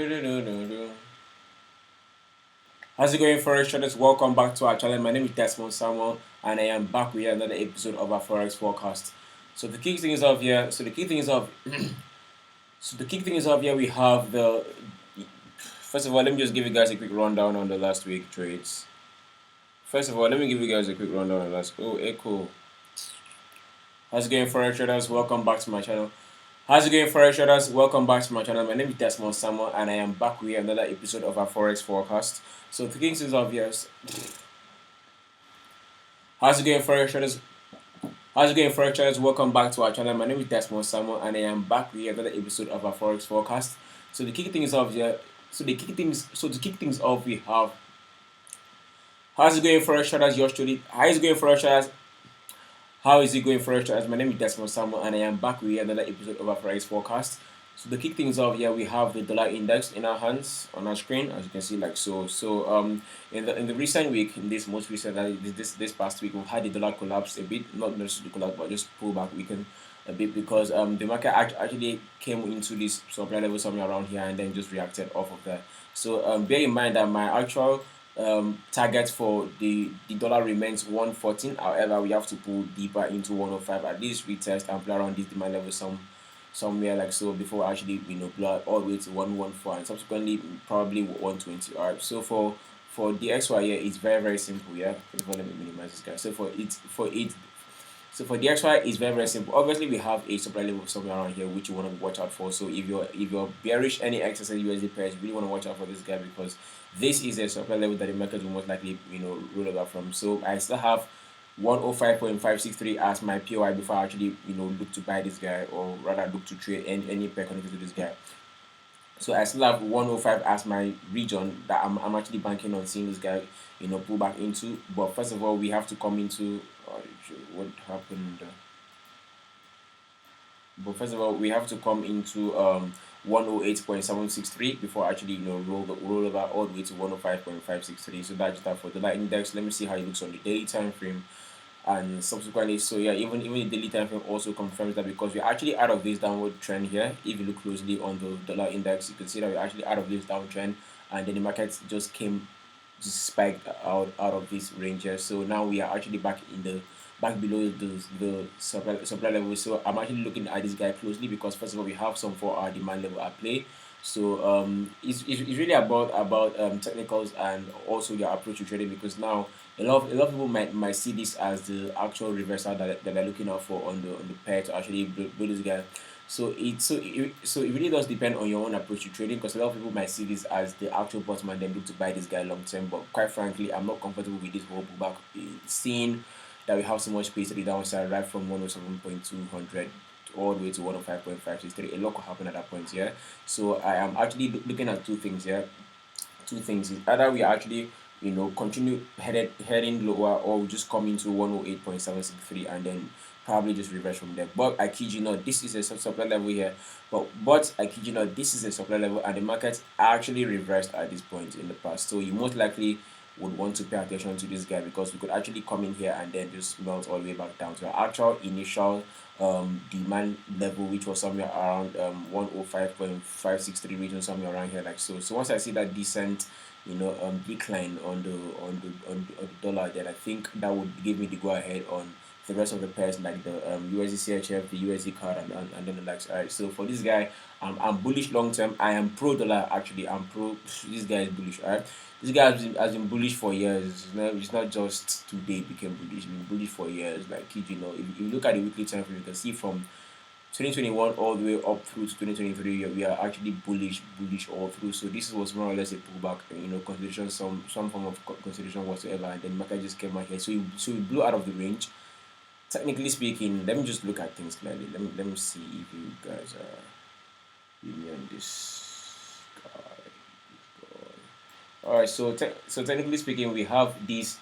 How's it going, Forex traders? Welcome back to our channel. My name is Desmond Samuel, and I am back with another episode of our Forex forecast. So the key thing is off here. So the key thing is off. So the key thing is off here. We have the. First of all, let me just give you guys a quick rundown on the last week trades. First of all, let me give you guys a quick rundown on the last. Oh, echo. How's it going, Forex traders? Welcome back to my channel. How's it going, Forex traders? Welcome back to my channel. My name is Desmond Samuel, and I am back with another episode of our Forex forecast. So the thing is obvious. How's it going, Forex traders? How's it going, Forex traders? Welcome back to our channel. My name is Desmond Samuel, and I am back with another episode of our Forex forecast. So the key thing is obvious. So to kick things off, we have. How's it going, Forex traders? Yours truly. How is it going, Forex traders? How is it going, Forex traders? My name is Desmond Samuel, and I am back with another episode of our Forex forecast. So to kick things off here, we have the dollar index in our hands on our screen, as you can see, like so. In the recent week, in this most recent this past week, we've had the dollar collapse a bit, not necessarily collapse, but just pull back weaken a bit because the market actually came into this supply level somewhere around here and then just reacted off of that. So bear in mind that my actual target for the dollar remains 114. However, we have to pull deeper into 105, at least retest and play around this demand level somewhere like so before actually blow all the way to 114 and subsequently probably 120. All right, so for the XY here, it's very simple. Yeah, first of all, let me minimize this guy. So for the XY, it's very simple. Obviously, we have a supply level somewhere around here which you want to watch out for. So if you're bearish any excess USD pairs, you really want to watch out for this guy because this is a supply level that the market will most likely roll over from. So I still have 105.563 as my POI before I actually look to buy this guy, or rather look to trade any pair connected to this guy. So I still have 105 as my region that I'm actually banking on seeing this guy pull back into. But first of all, we have to come into what happened. But first of all, we have to come into 108.763 before actually roll over all the way to 105.563. So that's that for the light index. Let me see how it looks on the daily time frame. And subsequently, so yeah, even the daily time frame also confirms that because we're actually out of this downward trend here. If you look closely on the dollar index, you can see that we're actually out of this downtrend, and then the market just spiked out of this range here. So now we are actually back below the supply level. So I'm actually looking at this guy closely because first of all, we have some for our demand level at play. So it's really about technicals and also your approach to trading, because now a lot of people might see this as the actual reversal that they're looking out for on the pair to actually build this guy. So it really does depend on your own approach to trading, because a lot of people might see this as the actual bottom and then look to buy this guy long term. But quite frankly, I'm not comfortable with this whole pullback, seeing that we have so much space to the downside right from 107.200 all the way to 105.563. A lot could happen at that point, yeah. So I am actually looking at two things, yeah. Two things is either we actually continue heading lower, or we just come into 108.763 and then probably just reverse from there. But I kid you not, this is a supply level here. But I kid you not, this is a supply level and the market actually reversed at this point in the past. So you most likely would want to pay attention to this guy, because we could actually come in here and then just melt all the way back down to our actual initial demand level, which was somewhere around 105.563 region, somewhere around here like so. So once I see that decent decline on the dollar, then I think that would give me the go ahead on the rest of the pairs like the USD CHF, the USD card, and then the likes. Alright, so for this guy, I'm bullish long term. I am pro dollar actually. I'm pro. This guy is bullish. Alright, this guy has been bullish for years. It's not just today became bullish. He's been bullish for years. Like kid, if you look at the weekly time frame, you can see from 2021 all the way up through to 2023, we are actually bullish all through. So this was more or less a pullback, consideration, some form of consideration whatsoever, and then market just came out here. So we blew out of the range. Technically speaking, let me just look at things clearly. Let me see if you guys are with me on this guy. All right, so technically speaking, we had this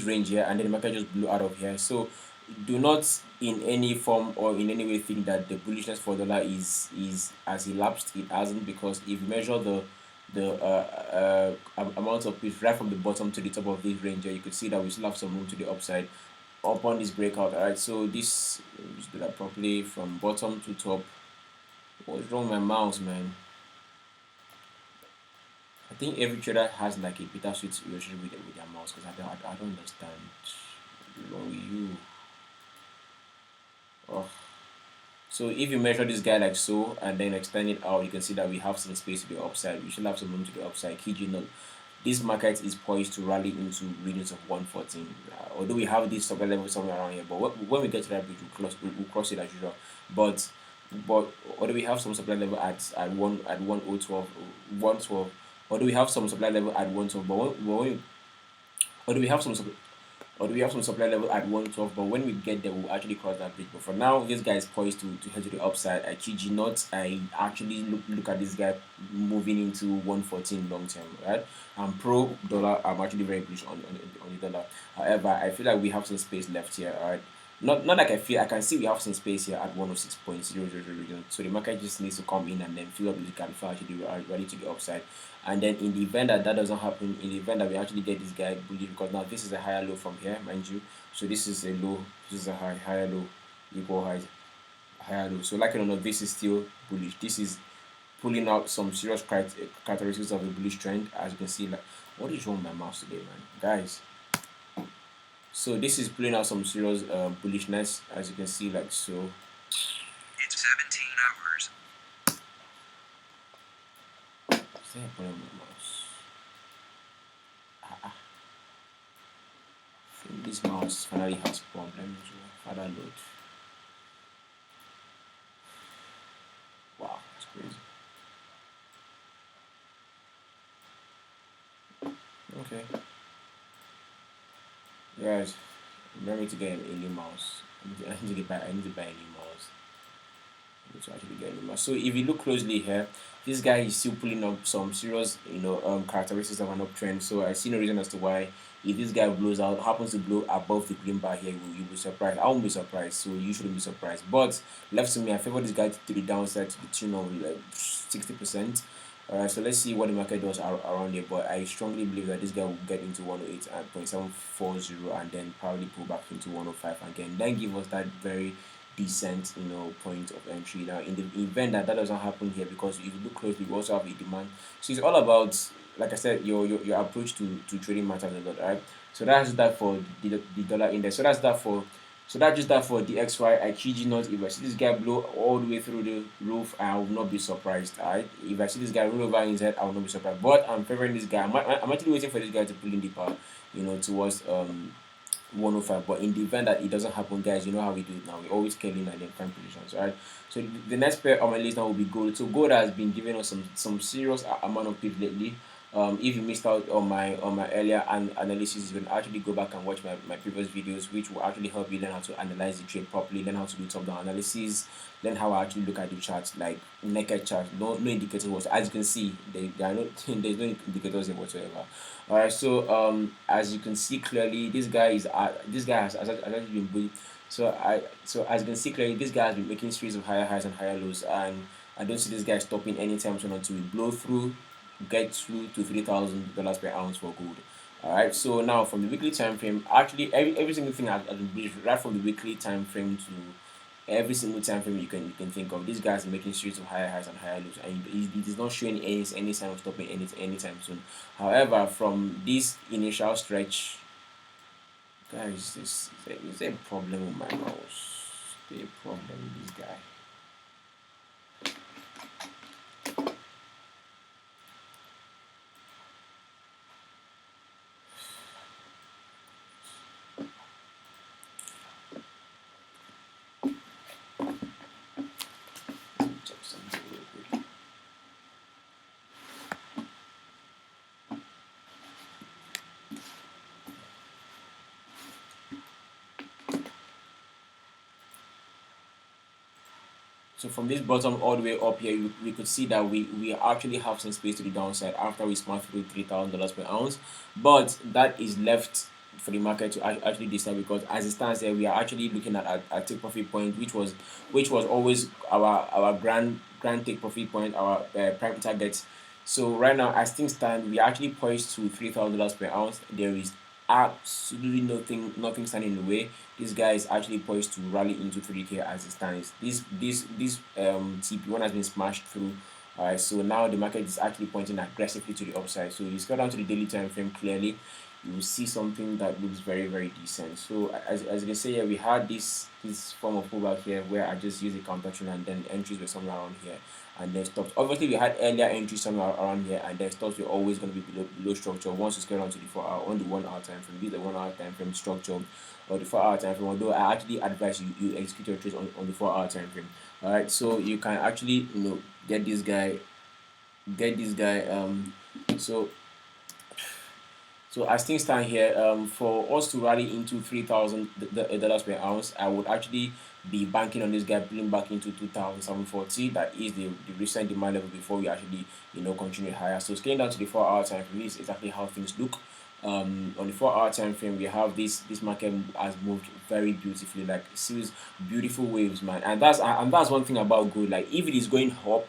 range here, and then the market just blew out of here. So do not in any form or in any way think that the bullishness for dollar is as elapsed. It hasn't, because if you measure the amount of pitch right from the bottom to the top of this range here, you could see that we still have some room to the upside upon this breakout. All right, so this, let me just do that properly from bottom to top. What's wrong with my mouse, man? think every trader has like a bittersweet relationship with their mouse because I don't understand. Wrong with you. Oh. So if you measure this guy like so and then extend it out, you can see that we have some space to the upside. We should have some room to the upside. Key note. This market is poised to rally into regions of 114. Although we have this supply level somewhere around here, but when we get to that bridge, we'll cross it as usual. But but although we have some supply level at 1012, 112, although we have some supply level at 112, although we have some or do we have some supply level at 112, but when we get there we'll actually cross that bridge. But for now this guy is poised to head to the upside. I kid you not, I actually look at this guy moving into 114 long term, right? I'm pro dollar. I'm actually very bullish on the dollar. However, I feel like we have some space left here, all right? Not like I feel, I can see we have some space here at 106.000 so the market just needs to come in and then fill up the gap before actually are ready to the upside. And then in the event that that doesn't happen, in the event that we actually get this guy bullish, because now this is a higher low from here, mind you. So this is a low, this is a high, higher low, equal high, higher low. So like it or not, this is still bullish. This is pulling out some serious characteristics of a bullish trend, as you can see. Like, what is wrong with my mouse today, man, guys? So this is pulling out some serious bullishness, as you can see, like so. It's 17 hours. Is there a problem with my mouse? I think this mouse finally has problems. Father load. Wow, that's crazy. Okay. Guys, remember to get a new mouse. I need to buy a new mouse. I need to actually get a new mouse. So if you look closely here, this guy is still pulling up some serious, characteristics of an uptrend. So I see no reason as to why if this guy blows out, happens to blow above the green bar here, you'll be surprised. I won't be surprised, so you shouldn't be surprised. But left to me, I favor this guy to the downside to the tune of like 60%. Alright, so let's see what the market does around here. But I strongly believe that this guy will get into 108.740 and then probably pull back into 105 again. Then give us that very decent, point of entry. Now, in the event that that doesn't happen here, because if you look closely, we also have a demand. So it's all about, like I said, your approach to trading matters a lot, right? So that's that for the dollar index. So that's just that for the XY. I kid you not, if I see this guy blow all the way through the roof, I will not be surprised. Alright, if I see this guy roll over his head, I will not be surprised. But I'm favoring this guy. I'm actually waiting for this guy to pull in deeper, towards 105. But in the event that it doesn't happen, guys, you know how we do it now. We always kill in and then find positions, right? So the next pair on my list now will be gold. So gold has been giving us some serious amount of pips lately. If you missed out on my earlier analysis, you can actually go back and watch my previous videos, which will actually help you learn how to analyze the trade properly, learn how to do top-down analysis, learn how I actually look at the charts, like naked charts, no indicators whatsoever. As you can see, there are no there's no indicators here whatsoever. All right, so as you can see clearly, this guy has actually been bullied. So as you can see clearly, this guy has been making series of higher highs and higher lows, and I don't see this guy stopping anytime soon until we blow through, get through to $3,000 per ounce for gold. All right. So now from the weekly time frame, actually every single thing has been briefed, right from the weekly time frame to every single time frame you can think of. These guys are making series of higher highs and higher lows, and it is not showing any sign of stopping anytime soon. However, from this initial stretch, guys, is there a problem with my mouse? Is there a problem with this guy? Check something real quick. So from this bottom all the way up here, we could see that we actually have some space to the downside after we smash through $3,000 per ounce, but that is left for the market to actually decide, because as it stands there, we are actually looking at a take profit point, which was always our grand take profit point, our prime target. So right now, as things stand, we are actually poised to $3,000 per ounce. There is absolutely nothing standing in the way. This guy is actually poised to rally into 3K as it stands. This TP1 has been smashed through All right, so now the market is actually pointing aggressively to the upside. So you scroll down to the daily time frame clearly, you will see something that looks very very decent. So as you can see here, we had this form of pullback here where I just used a counter trend and then entries were somewhere around here and then stops. Obviously we had earlier entries somewhere around here and then stops were always going to be below structure. Once you scale down to the 4 hour on the 1 hour time frame, use the 1 hour time frame structure or the 4 hour time frame. Although I actually advise you execute your trades on the 4 hour time frame. All right, so you can actually get this guy so as things stand here, for us to rally into $3,000 per ounce, I would actually be banking on this guy pulling back into 2,740. That is the recent demand level before we actually continue higher. So scaling down to the 4 hour time frame is exactly how things look. On the 4 hour time frame, we have this market has moved very beautifully, like series beautiful waves, man. And that's one thing about gold. Like if it is going up,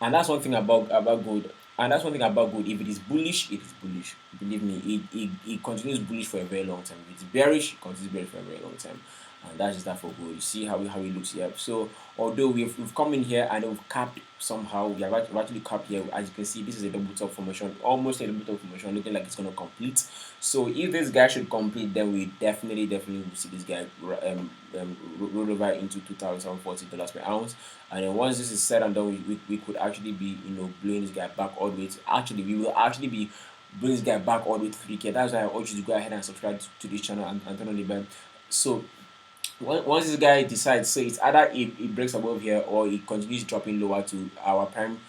and that's one thing about gold. And that's one thing about gold. If it is bullish, it is bullish. Believe me, it continues bullish for a very long time. If it's bearish, it continues bearish for a very long time. And that's just that for gold. You see how it looks here. So although we've come in here and we've capped somehow, we've actually capped here. As you can see, this is a double top formation, almost a double top formation, looking like it's gonna complete. So if this guy should complete, then we definitely will see this guy roll over into $2,040 per ounce. And then once this is said and done, we could actually be blowing this guy back all the way to, actually we will actually be bring this guy back all the way to 3K. That's why I urge you to go ahead and subscribe to this channel and turn on the bell. So once this guy decides, so it's either it breaks above here or it continues dropping lower to our prime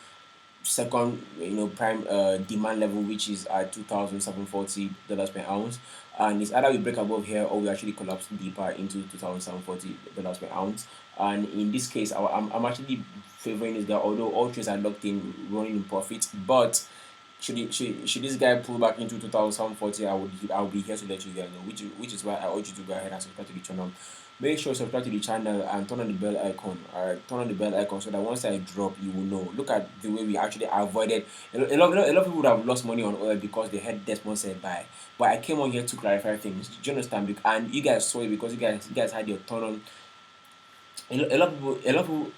second prime demand level, which is at $2,740 per ounce. And it's either we break above here or we actually collapse deeper into $2,740 per ounce. And in this case, I'm actually favoring this guy, although all trades are locked in, running in profit. But should this guy pull back into 2040, I'll be here to let you guys know, which is why I urge you to go ahead and subscribe to the channel. Make sure you subscribe to the channel and turn on the bell icon. Alright, turn on the bell icon so that once I drop, you will know. Look at the way we actually avoided a lot of people would have lost money on oil because they had Desmond said buy. But I came on here to clarify things. Do you understand? And you guys saw it because you guys had your turn on. A lot of people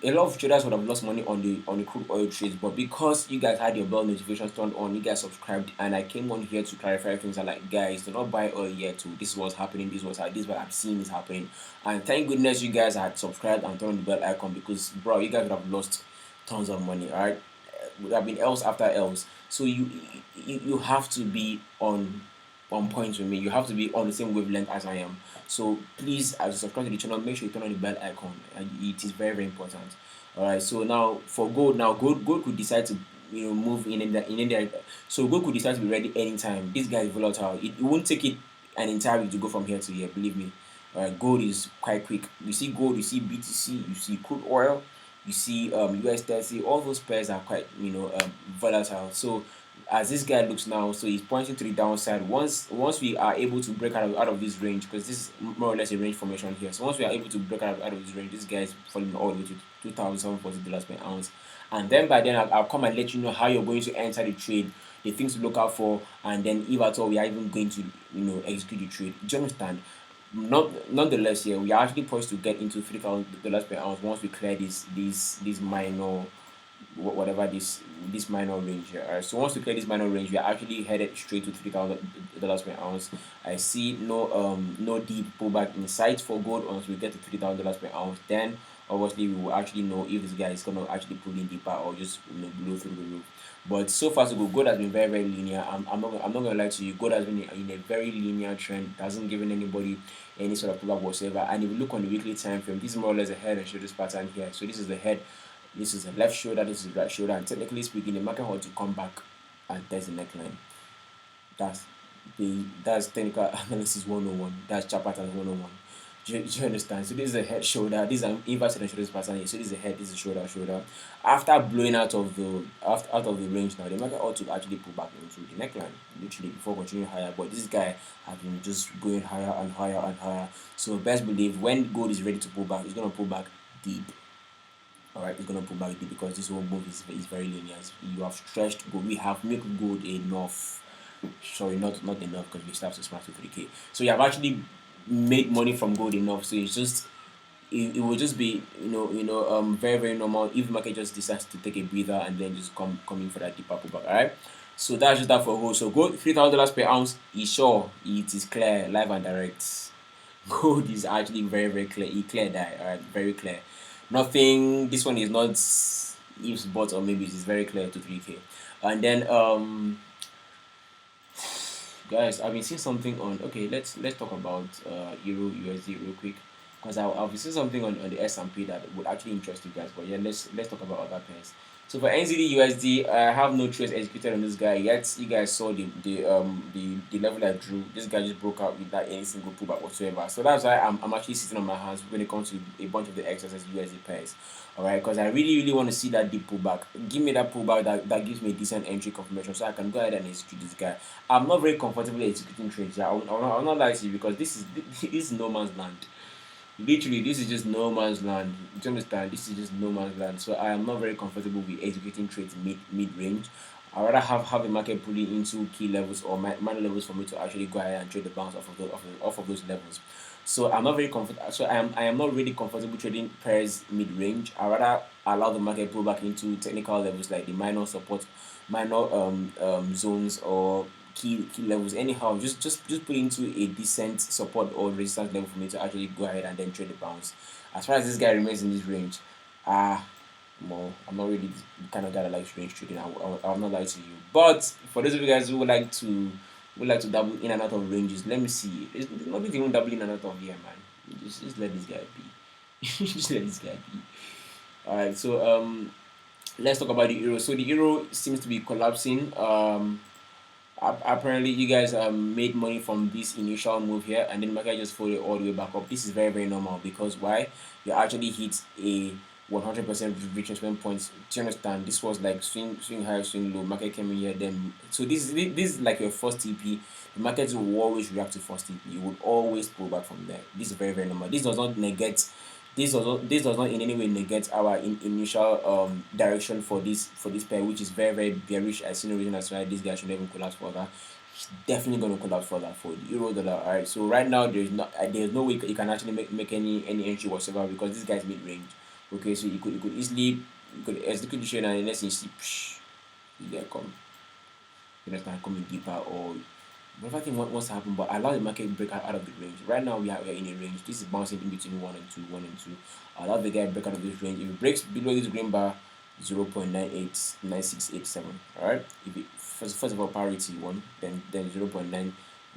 a lot of traders would have lost money on the crude oil trades, but because you guys had your bell notifications turned on, you guys subscribed, and I came on here to clarify things. And like, guys, do not buy oil yet. Too. This is what's happening. This is what I'm seeing is happening. And thank goodness you guys had subscribed and turned on the bell icon, because bro, you guys would have lost tons of money. All right, would have been else after else. So you have to be on point with me. You have to be on the same wavelength as I am. So please, as you subscribe to the channel, make sure you turn on the bell icon. And it is very very important. All right. So now for gold, gold could decide to move in India. So gold could decide to be ready anytime. This guy is volatile. It won't take it an entire week to go from here to here. Believe me. Gold is quite quick. You see gold, you see BTC, you see crude oil, you see US30. All those pairs are quite volatile. So as this guy looks now, so he's pointing to the downside. Once we are able to break out of this range, because this is more or less a range formation here. So once we are able to break out of this range, this guy is falling all the way to $2,740 per ounce. And then by then I'll come and let you know how you're going to enter the trade, the things to look out for, and then if at all we are even going to execute the trade. Do you understand? Nonetheless, here we are actually poised to get into $3,000 per ounce once we clear this minor whatever this minor range here. Alright, so once we clear this minor range, we are actually headed straight to $3,000 per ounce. I see no deep pullback in sight for gold once we get to $3,000 per ounce. Then obviously we will actually know if this guy is gonna actually pull in deeper or just blow through the roof. But so far so good. Gold has been very very linear. I'm not gonna lie to you. Gold has been in a very linear trend. Hasn't given anybody any sort of pullback whatsoever. And if you look on the weekly time frame, this is more or less a head and shoulders pattern here. So this is the head. This is the left shoulder, this is the right shoulder, and technically speaking, the market ought to come back and test the neckline. That's technical analysis 101. That's chart pattern 101. Do you understand? So this is the head, shoulder. This is an inverted and shoulders pattern here. So this is the head, this is shoulder, shoulder. After blowing out of the range now, the market ought to actually pull back into the neckline, literally before continuing higher. But this guy has been just going higher and higher and higher. So best believe when gold is ready to pull back, it's gonna pull back deep. Alright, it's gonna pull back deep because this whole move is very linear. You have stretched gold. We have made gold enough. Sorry, not enough, because we still have to smash to 3K. So you have actually made money from gold enough. So it's just it will just be very very normal if the market just decides to take a breather and then just come in for that deeper pullback. All right. So that's just that for gold. So gold $3,000 per ounce is sure, it is clear, live and direct. Gold is actually very very clear. It clear that, all right, very clear. Nothing. This one is not ifs, buts, or maybe it's very clear to 3K. And then guys, I've been seeing something on. Okay, let's talk about Euro USD real quick, because I've been seeing something on the S&P that would actually interest you guys. But yeah, let's talk about other pairs. So for NZD USD, I have no trades executed on this guy yet. You guys saw the level I drew. This guy just broke out without any single pullback whatsoever. So that's why I'm actually sitting on my hands when it comes to a bunch of the XSS USD pairs. Alright, because I really really want to see that deep pullback. Give me that pullback that gives me a decent entry confirmation, so I can go ahead and execute this guy. I'm not very comfortable executing trades. Yeah, I'll not lie to you, because this is no man's land. Literally, this is just no man's land. Do you understand? This is just no man's land. So I am not very comfortable with executing trades mid range. I rather have a market pulling into key levels or minor levels for me to actually go ahead and trade the bounce off of those levels. So I'm not very comfortable. So I am not really comfortable trading pairs mid range. I rather allow the market pull back into technical levels like the minor support, minor zones, or key levels. Anyhow, just put into a decent support or resistance level for me to actually go ahead and then trade the bounce. As far as this guy remains in this range, well, I'm not really the kind of guy that likes range trading. I'll not lie to you. But for those of you guys who would like to double in and out of ranges, let me see. There's nothing even double in and out of here, man. Just let this guy be. Just let this guy be. All right. So let's talk about the euro. So the euro seems to be collapsing. Apparently you guys made money from this initial move here, and then market just folded all the way back up. This is very very normal, because why? You actually hit a 100% retracement points. Do you understand? This was like swing high, swing low. Market came in here, then so this is like your first TP. The market will always react to first TP. You would always pull back from there. This is very very normal. This does not in any way negate our initial direction for this pair, which is very very bearish. I see no reason as why this guy should even collapse further. It's definitely going to collapse further for the euro dollar. All right. So right now there's no way you can actually make any entry whatsoever, because this guy's mid range. Okay, so you could easily execute the trade, and unless you see, this guy come, you understand, coming deeper, or whatever thing wants to happen, but allow the market to break out of the range. Right now we are in a range. This is bouncing in between 1 and 2. Allow the guy to break out of this range. If it breaks below this green bar, 0.989687. Alright. If it first of all parity one, then 0.9. Let me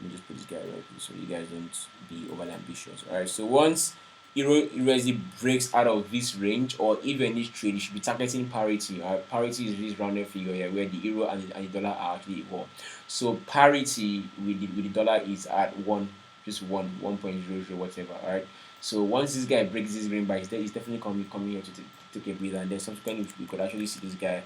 just put this guy right here so you guys don't be overly ambitious. Alright. So once Euro USD breaks out of this range, or even this trade, you should be targeting parity. Parity is this rounded figure here where the euro and the dollar are actually equal. So parity with the dollar is at 1.00 whatever. All right. So once this guy breaks this green bar, he's definitely coming here to take a breather, and then subsequently we could actually see this guy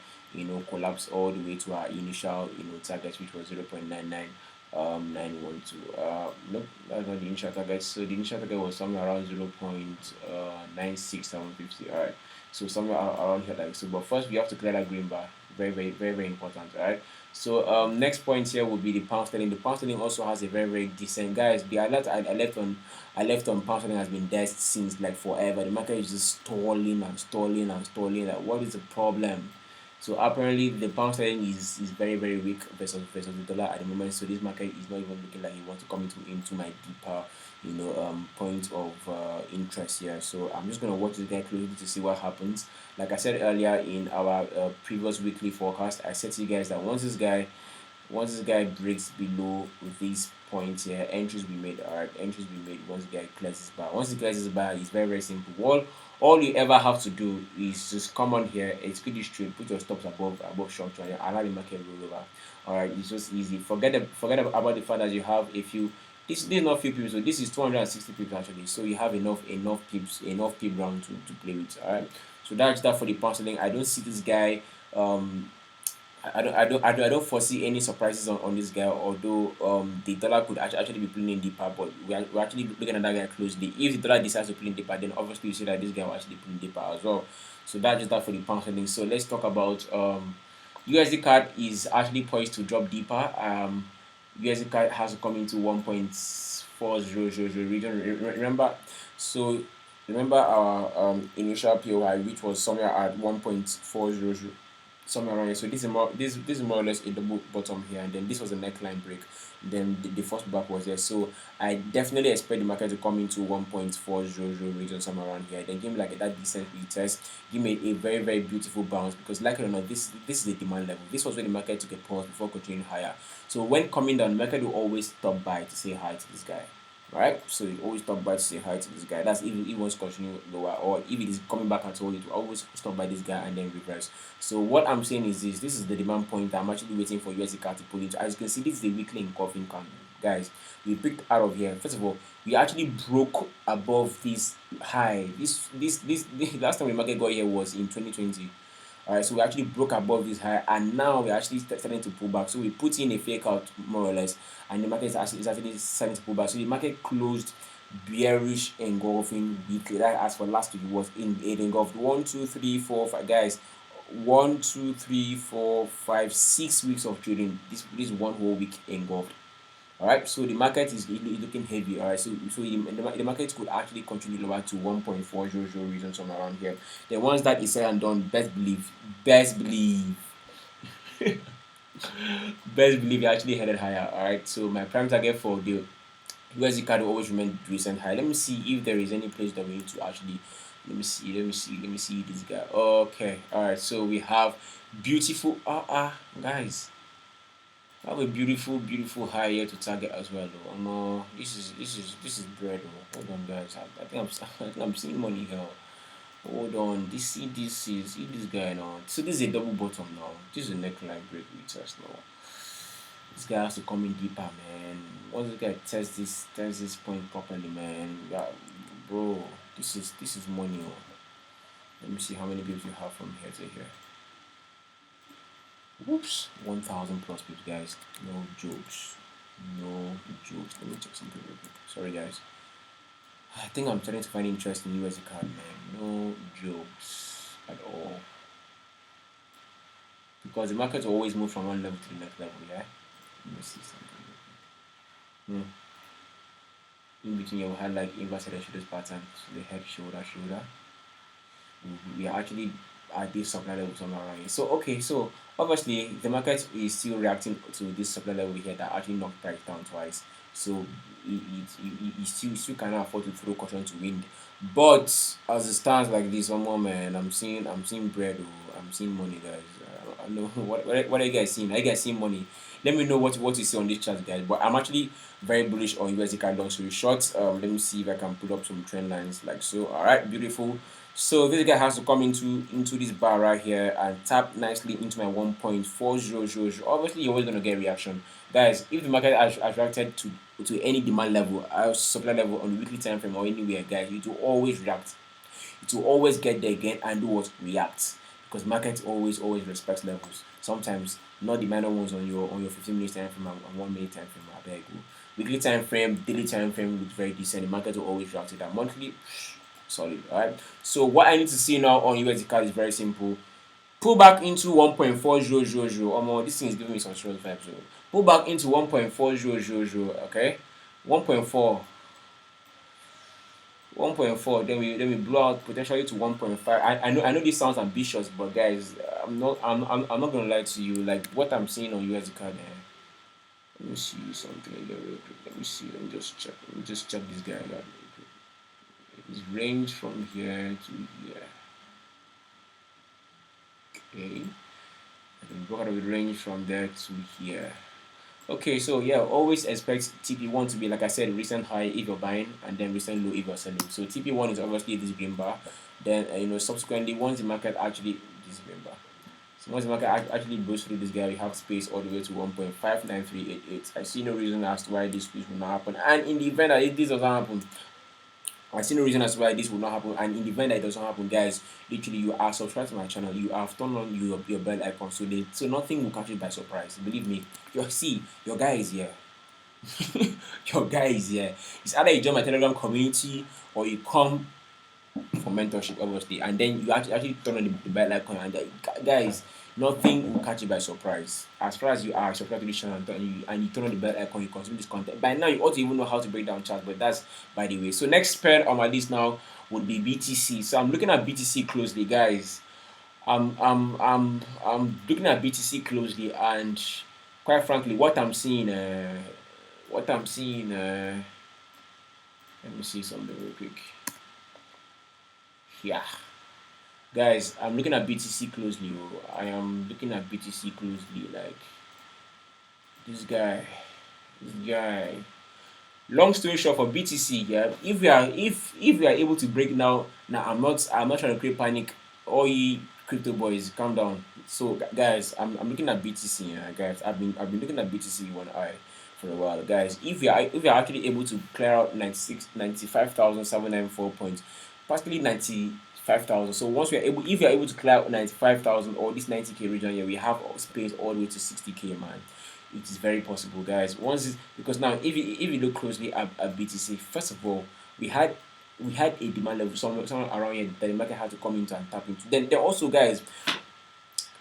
collapse all the way to our initial target, which was 0.99 912. Nope, that's not the initial target. So the initial target was somewhere around 0.96750. All right. So somewhere around here like so. But first we have to clear that green bar. Very very very very important. All right. So next point here would be the pound sterling. The pound sterling also has a very very decent, guys. The alert I left on pound sterling has been there since like forever. The market is just stalling and stalling and stalling. Like, what is the problem? So apparently the pound sterling is very very weak versus the dollar at the moment. So this market is not even looking like it wants to come into my deeper point of interest here. So I'm just gonna watch this guy closely to see what happens. Like I said earlier in our previous weekly forecast, I said to you guys that once this guy breaks below this point here, entries we made. Alright, entries we made once the guy clears his bar. Once he clears his bar, it's very very simple. All you ever have to do is just come on here, execute this trade, put your stops above short term, and allow the market roll over. Alright, it's just easy. Forget about the fact that you have a few. This is not few pips, so this is 260 pips actually. So you have enough pips, enough pip round to play with. Alright, so that's that for the pound sterling. I don't see this guy. I don't foresee any surprises on this guy. Although the dollar could actually be playing in deeper, but we're actually looking at that guy closely. If the dollar decides to play in deeper, then obviously you see that this guy will actually play in deeper as well. So that's just that for the pound sterling. So let's talk about USD card is actually poised to drop deeper. USD card has to come into 1.4000 region. Remember, so Remember our initial POI, which was somewhere at 1.400, somewhere around here. So this is more or less a double bottom here, and then this was a neckline break. Then the first back was there. So I definitely expect the market to come into 1.400 region somewhere around here. Then give me like that decent retest. Give me a very very beautiful bounce, because like it or not, this is the demand level. This was where the market took a pause before continuing higher. So when coming down, the market will always stop by to say hi to this guy. Right, so you always stop by to say hi to this guy. That's if he wants to continue lower, or if it is coming back at all, it will always stop by this guy and then reverse. So what I'm saying is this is the demand point I'm actually waiting for USD to pull into. As you can see, this is the weekly engulfing candle. Guys, we picked out of here. First of all, we actually broke above this high. This last time the market got here was in 2020. Alright, so we actually broke above this high, and now we're actually starting to pull back. So we put in a fake out more or less, and the market is actually starting to pull back. So the market closed bearish engulfing weekly. That, as for last week, was in it engulfed 1, 2, 3, 4, 5 guys. 1, 2, 3, 4, 5, 6 weeks of trading. This one whole week engulfed. All right, so the market is looking heavy. All right, so the market could actually continue lower to 1.400 reasons from around here. Then once that is said and done, best believe, best believe you're actually headed higher. All right, so my prime target for the USD card will always remain recent high. Let me see if there is any place that we need to actually. Let me see this guy. Okay, all right. So we have beautiful. Guys, I have a beautiful high here to target as well. Though. No, this is bread. Oh. Hold on, guys. I think I think I'm seeing money here. Hold on. See this guy now. So this is a double bottom now. This is a neckline break with us now. This guy has to come in deeper, man. Once this guy test this point properly, man. Yeah, bro. This is money. Oh. Let me see how many people you have from here to here. Whoops, 1,000 plus people, guys. No jokes. No jokes. Let me check something real quick. Sorry, guys. I think I'm starting to find interest in USD card, man. No jokes at all. Because the market will always move from one level to the next level, yeah? Let me see something. In between, you had like inverted shoulders pattern. So the head, shoulder. We are actually at this supply level somewhere around here. So okay, so obviously the market is still reacting to this supply level here that actually knocked price down twice. So it still cannot afford to throw caution to wind. But as it stands like this, one more man, I'm seeing bread. Oh, I'm seeing money, guys. I know what are you guys seeing? Are you guys seeing money? Let me know what you see on this chart, guys. But I'm actually very bullish on USD card long story short. Let me see if I can put up some trend lines like so. All right, beautiful. So this guy has to come into this bar right here and tap nicely into my 1.400. Obviously, you're always gonna get reaction, guys. If the market has reacted to any demand level, supply level on the weekly time frame or anywhere, guys, it will always react. It will always get there again and do what react, because market always respects levels. Sometimes not the minor ones on your 15 minute time frame and 1 minute time frame. I beg you. Weekly time frame, daily time frame looks very decent. The market will always react to that. Monthly, solid. Alright. So what I need to see now on USD card is very simple. Pull back into 1.4000. This thing is giving me some strong vibes. Pull back into 1.4000. Okay, 1.4. 1.4, then we blow out potentially to 1.5. I know this sounds ambitious, but guys, I'm not gonna lie to you. Like what I'm seeing on USD card, let me see something here real quick. Let me just check this guy out. His range from here to here. Okay, I can work out the range from there to here. Okay, so yeah, always expect TP1 to be, like I said, recent high if you're buying, and then recent low if you're selling. So TP1 is obviously this green bar. Then subsequently, once the market actually this green bar. So once the market actually goes through this guy, we have space all the way to 1.59388. I see no reason as to why this will not happen. And in the event that this doesn't happen, I see no reason as to why this will not happen. And in the event that it doesn't happen, guys, literally you are subscribed to my channel, you have turned on your bell icon, so nothing will catch you by surprise. Believe me. Your guy is here. Your guy is here. It's either you join my Telegram community or you come for mentorship, obviously, and then you actually turn on the bell icon, and guys, nothing will catch you by surprise. As far as you are subscribed to this channel and you turn on the bell icon, you consume this content. By now, you ought to even know how to break down charts, but that's by the way. So next pair on my list now would be BTC. So I'm looking at BTC closely, guys. I'm looking at BTC closely, and quite frankly, what I'm seeing. Let me see something real quick. Yeah, guys, I'm looking at BTC closely. Oh. I am looking at BTC closely. Like this guy, this guy. Long story short, for BTC, yeah, if we are able to break now, now I'm not trying to create panic. All ye crypto boys, calm down. So guys, I'm looking at BTC, yeah, guys. I've been looking at BTC one eye for a while, guys. If we are actually able to clear out 95,794 points, practically 95,000. So once we are able, if we are able to clear out 95,000 or this 90K region here, we have space all the way to 60K, man. It is very possible, guys. Because now, if you look closely at BTC, first of all, we had a demand level somewhere around here that the market had to come into and tap into. Then also, guys,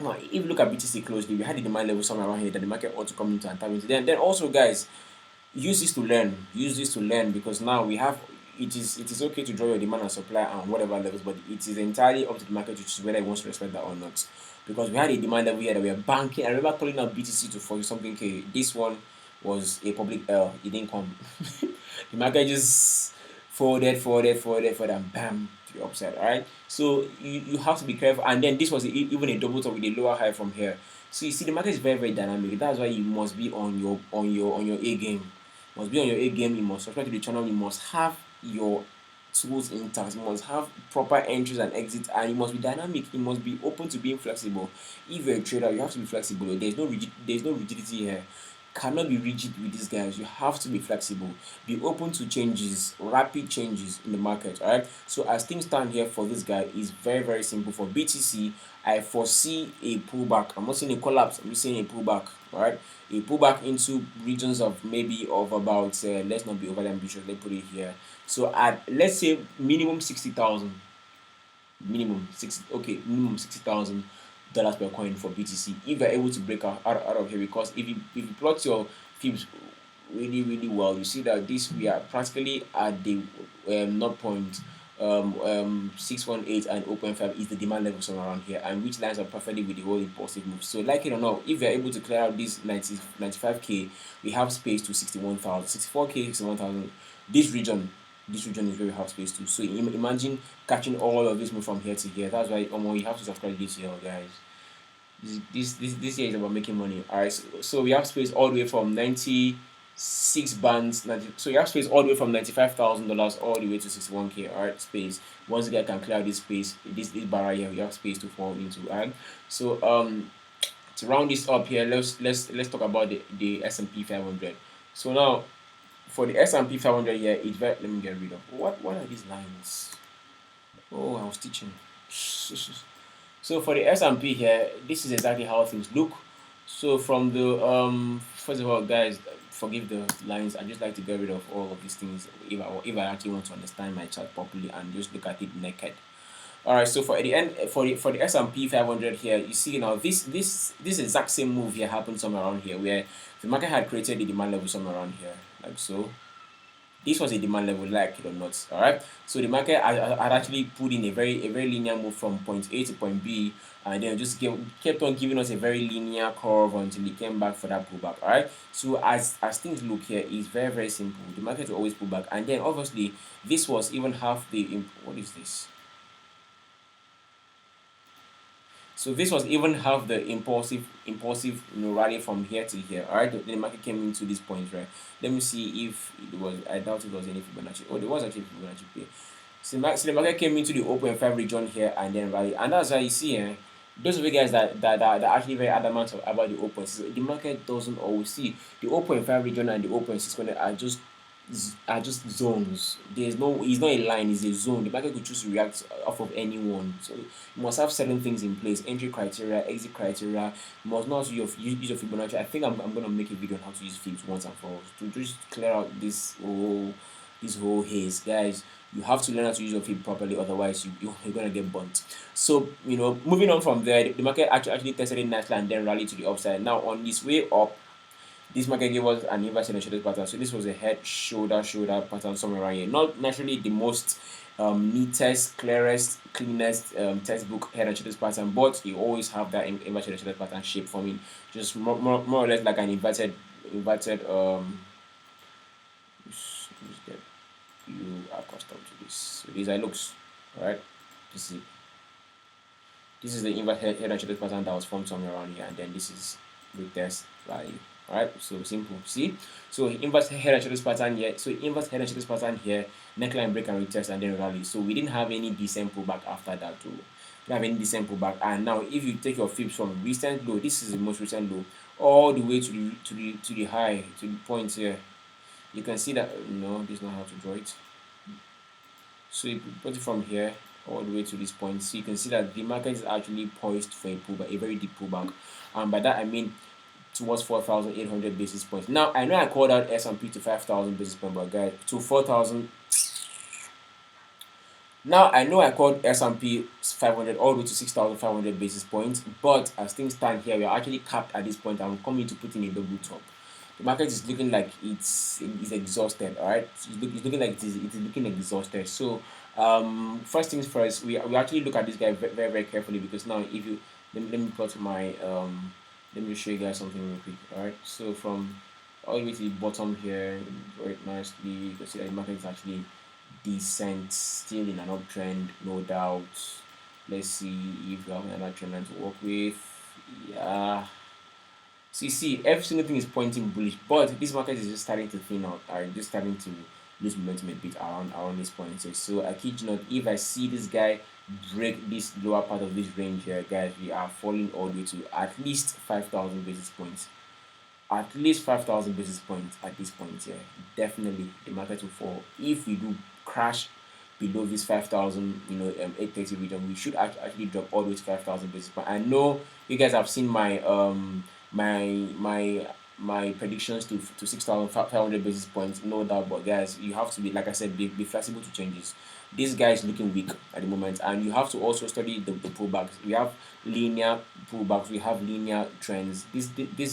now if you look at BTC closely, we had a demand level somewhere around here that the market ought to come into and tap into. Then also, guys, use this to learn. Use this to learn, because now we have, it is okay to draw your demand and supply on whatever levels, but it is entirely up to the market to choose whether it wants to respect that or not. Because we had a demand level here that we are banking. I remember calling out BTC to 40 something K. This one was a public L. It didn't come. The market just folded, and bam, to the upside. Alright. So you have to be careful. And then this was even a double top with a lower high from here. So you see, the market is very, very dynamic. That's why you must be on your A game. You must be on your A game. You must subscribe to the channel. You must have your tools intact. You must have proper entries and exits, and you must be dynamic. You must be open to being flexible. If you're a trader, you have to be flexible. There's no rigidity here. Cannot be rigid with these guys. You have to be flexible. Be open to changes, rapid changes in the market. Alright. So as things stand here for this guy, is very, very simple. For BTC, I foresee a pullback. I'm not saying a collapse. I'm just saying a pullback. Alright, a pullback into regions of maybe of about. Let's not be overly ambitious. Let's put it here. So at, let's say, minimum 60,000. Minimum 60. Okay, minimum $60,000 per coin for BTC. If you're able to break out of here, because if you plot your fibs really, really well, you see that this, we are practically at the 618 and 0.5 is the demand level somewhere around here, and which lines up perfectly with the whole impulsive move. So like it or not, if we are able to clear out this 95K, we have space to 61,000, 64K, 61,000. This region is where we have space to. So imagine catching all of this move from here to here. That's why you have to subscribe this year, guys. This year is about making money. Alright, so we have space all the way from 96 bands. So you have space all the way from $95,000 all the way to 61K. Alright, space. Once the guy can clear this space, this bar here, we have space to fall into. Alright, so to round this up here, let's talk about the S&P 500. So now, for the S&P 500 here, it's very, let me get rid of what are these lines? Oh, I was teaching. So for the S&P here, this is exactly how things look. So from the first of all, guys, forgive the lines. I just like to get rid of all of these things if I actually want to understand my chart properly and just look at it naked. All right, so for the end, for the S&P 500 here, you see now this exact same move here happened somewhere around here, where the market had created the demand level somewhere around here, like so. This was a demand level, like it or not. All right, so the market had actually put in a very linear move from point A to point B, and then just kept on giving us a very linear curve until it came back for that pullback. All right, so as things look here, it's very, very simple. The market will always pull back, and then obviously this was even half the, what is this? So this was even half the impulsive rally from here to here. All right, the market came into this point, right? Let me see if it was. I doubt it was any Fibonacci. Oh, there was actually Fibonacci play. So the market came into the 0.5 region here and then rally, and that's why you see here. Those of you guys that are actually very adamant about the 0.6, so the market doesn't always see the 0.5 region and the 0.6 are just zones. It's not a line, it's a zone. The market could choose to react off of any one. So you must have certain things in place: entry criteria, exit criteria. You must know how to use your Fibonacci. I think I'm gonna make a video on how to use Fibs once and for all to just clear out this whole haze, guys. You have to learn how to use your Fib properly, otherwise you're gonna get burnt. So moving on from there, the market actually tested it nicely and then rallied to the upside. Now on this way up, this market gave us an inverse and a shadow pattern. So this was a head, shoulder pattern somewhere around here. Not naturally the most neatest, clearest, cleanest textbook head and shoulders pattern, but you always have that inverted head and shoulders pattern shape forming, just more or less like an inverted just get you accustomed to this. So these are looks, alright. This is the inverted head and shoulders pattern that was formed somewhere around here, and then this is the test value. Alright, so simple. See, so inverse head and shoulders pattern here. So inverse head and shoulders pattern here, neckline break and retest, and then rally. So we didn't have any decent pullback after that too. We don't have any decent pullback. And now, if you take your fibs from recent low, this is the most recent low, all the way to the high, to the point here, you can see that no, this is not how to draw it. So you put it from here all the way to this point, so you can see that the market is actually poised for a pullback, a very deep pullback. And by that I mean towards 4,800 basis points. Now I know I called out S&P to 5,000 basis points, but guys, to 4,000. Now I know I called S&P 500 all the way to 6,500 basis points, but as things stand here, we are actually capped at this point. I'm coming to put in a double top. The market is looking like it's exhausted. All right, it's looking like it's looking exhausted. So first things first, we actually look at this guy very very carefully, because now if you let me put my let me show you guys something real quick. All right, so from all the way to the bottom here, very nicely, you can see that the market is actually decent, still in an uptrend, no doubt. Let's see if we have another trend line to work with. Yeah. So you see, every single thing is pointing bullish, but this market is just starting to thin out, or just starting to lose momentum a bit around this point. So I kid you not, if I see this guy break this lower part of this range here, guys, we are falling all the way to at least 5,000 basis points. At least 5,000 basis points at this point here. Definitely, the market will fall. If we do crash below this 5,000, 830 region, we should actually drop all the way to 5,000 basis points. I know you guys have seen my my predictions to 6,500 basis points, no doubt. But guys, you have to be, like I said, be flexible to changes. This guy is looking weak at the moment, and you have to also study the pullbacks. We have linear pullbacks, we have linear trends. This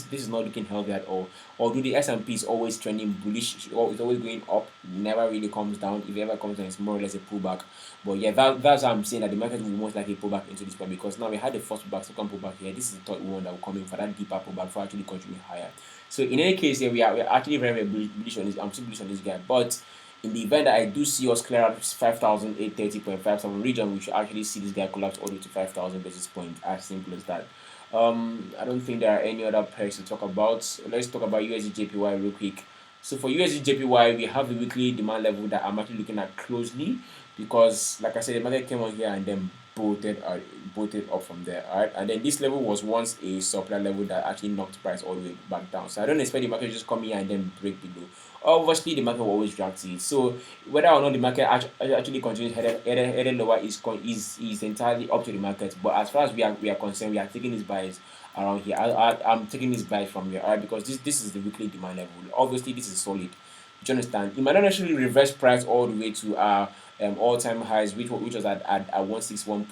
is not looking healthy at all. Although the S&P is always trending bullish, or it's always going up, never really comes down. If it ever comes down, it's more or less a pullback. But yeah, that's why I'm saying that the market will most likely pull back into this point, because now we had the first pullback, second pullback here. This is the third one that will come in for that deeper pullback for actually continuing higher. So in any case, here we're actually very bullish on this. I'm still bullish on this guy, but in the event that I do see us clear out 5,830.57 region, we should actually see this guy collapse all the way to 5,000 basis points. As simple as that. I don't think there are any other pairs to talk about. So let's talk about USD JPY real quick. So for USD JPY, we have the weekly demand level that I'm actually looking at closely, because, like I said, the market came on here and then bolted up from there. All right, and then this level was once a supply level that actually knocked price all the way back down. So I don't expect the market to just come here and then break below. Obviously, the market will always react to it. So whether or not the market actually continues headed lower is entirely up to the market. But as far as we are concerned, we are taking this bias around here. I'm taking this bias from here, alright, because this is the weekly demand level. Obviously, this is solid. Do you understand? It might not necessarily reverse price all the way to our all-time highs, which was at 161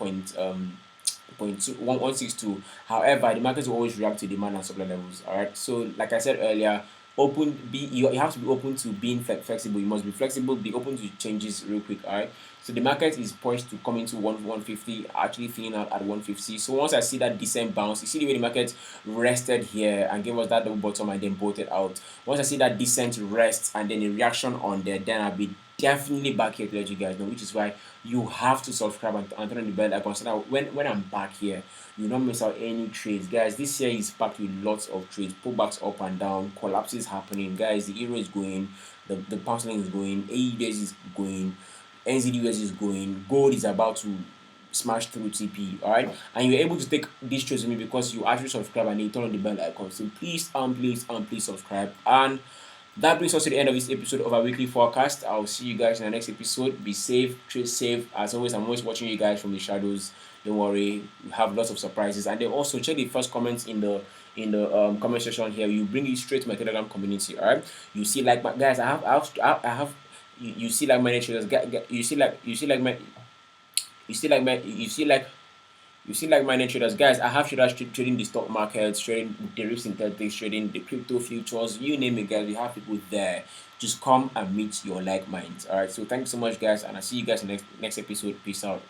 162. However, the market will always react to demand and supply levels. All right. So, like I said earlier, you have to be open to being flexible. You must be flexible, be open to changes real quick. All right. So the market is poised to come into 150, actually filling out at 150. So once I see that decent bounce, you see the way the market rested here and gave us that double bottom and then bolted out. Once I see that decent rest and then a reaction on there, then I'll be definitely back here to let you guys know, which is why you have to subscribe and turn on the bell icon so that when I'm back here, you don't miss out any trades. Guys, this year is packed with lots of trades, pullbacks up and down, collapses happening. Guys, the euro is going, the pound sterling is going, AUDS is going, NZDUS is going, gold is about to smash through TP, alright? And you're able to take these trades with me because you actually subscribe and you turn on the bell icon. So please subscribe. And that brings us to the end of this episode of our weekly forecast. I'll see you guys in the next episode. Be safe, trade safe. As always, I'm always watching you guys from the shadows. Don't worry, we have lots of surprises. And then also check the first comments in the comment section here. You bring it straight to my Telegram community. Alright, you see, like, my guys, I have you see, like, many traders. You see like You see, like-minded traders, guys. I have traders trading the stock markets, trading the risk synthetics, trading the crypto futures. You name it, guys. We have people there. Just come and meet your like minds. All right. So thank you so much, guys, and I'll see you guys in next episode. Peace out.